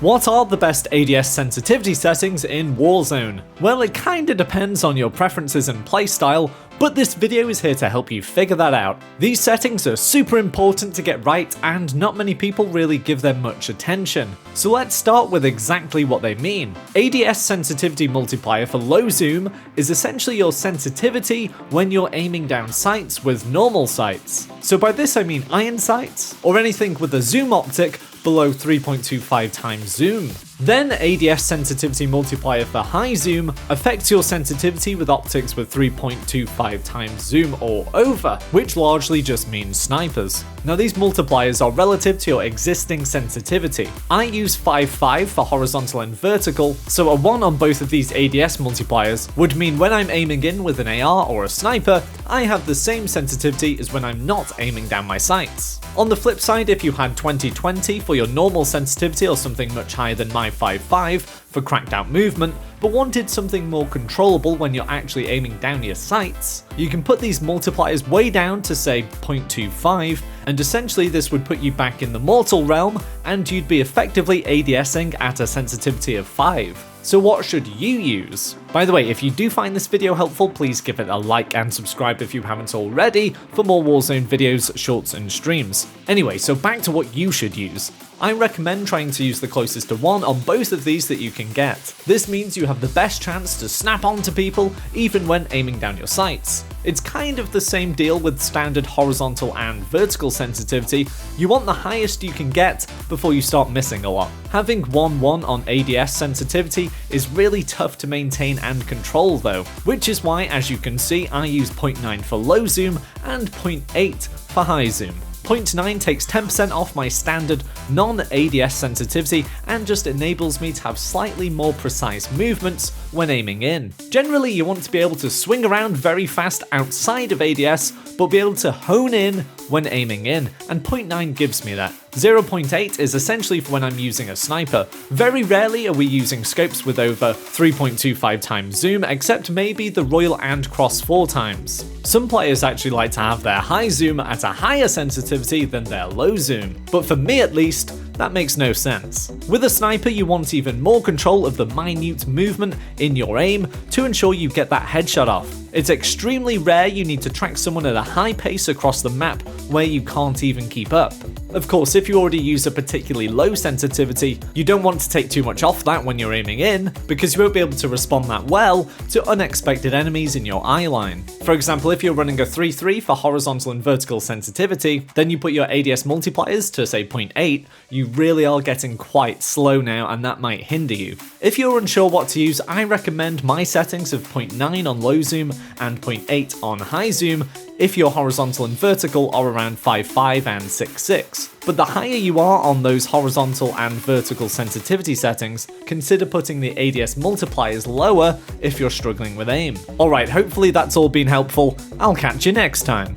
What are the best ADS sensitivity settings in Warzone? Well, it kinda depends on your preferences and playstyle, but this video is here to help you figure that out. These settings are super important to get right, and not many people really give them much attention. So let's start with exactly what they mean. ADS sensitivity multiplier for low zoom is essentially your sensitivity when you're aiming down sights with normal sights. So by this I mean iron sights, or anything with a zoom optic below 3.25 times zoom. Then ADS sensitivity multiplier for high zoom affects your sensitivity with optics with 3.25 times zoom or over, which largely just means snipers. Now these multipliers are relative to your existing sensitivity. I use 5.5 for horizontal and vertical, so a 1 on both of these ADS multipliers would mean when I'm aiming in with an AR or a sniper, I have the same sensitivity as when I'm not aiming down my sights. On the flip side, if you had 20/20 for your normal sensitivity or something much higher than my 5.5 for cracked out movement, but wanted something more controllable when you're actually aiming down your sights, you can put these multipliers way down to say 0.25, and essentially this would put you back in the mortal realm and you'd be effectively ADSing at a sensitivity of 5. So what should you use? By the way, if you do find this video helpful, please give it a like and subscribe if you haven't already for more Warzone videos, shorts and streams. Anyway, so back to what you should use. I recommend trying to use the closest to 1 on both of these that you can get. This means you have the best chance to snap onto people even when aiming down your sights. It's kind of the same deal with standard horizontal and vertical sensitivity. You want the highest you can get before you start missing a lot. Having 1.1 on ADS sensitivity is really tough to maintain and control though, which is why, as you can see, I use 0.9 for low zoom and 0.8 for high zoom. 0.9 takes 10% off my standard non-ADS sensitivity and just enables me to have slightly more precise movements when aiming in. Generally, you want to be able to swing around very fast outside of ADS, but be able to hone in when aiming in, and 0.9 gives me that. 0.8 is essentially for when I'm using a sniper. Very rarely are we using scopes with over 3.25 times zoom, except maybe the Royal and Cross 4 times. Some players actually like to have their high zoom at a higher sensitivity than their low zoom, but for me at least, that makes no sense. With a sniper, you want even more control of the minute movement in your aim to ensure you get that headshot off. It's extremely rare you need to track someone at a high pace across the map where you can't even keep up. Of course, if you already use a particularly low sensitivity, you don't want to take too much off that when you're aiming in, because you won't be able to respond that well to unexpected enemies in your eye line. For example, if you're running a 3.3 for horizontal and vertical sensitivity, then you put your ADS multipliers to say 0.8, you really are getting quite slow now, and that might hinder you. If you're unsure what to use, I recommend my settings of 0.9 on low zoom and 0.8 on high zoom if your horizontal and vertical are around 5.5 and 6.6. But the higher you are on those horizontal and vertical sensitivity settings, consider putting the ADS multipliers lower if you're struggling with aim. Alright, hopefully that's all been helpful. I'll catch you next time.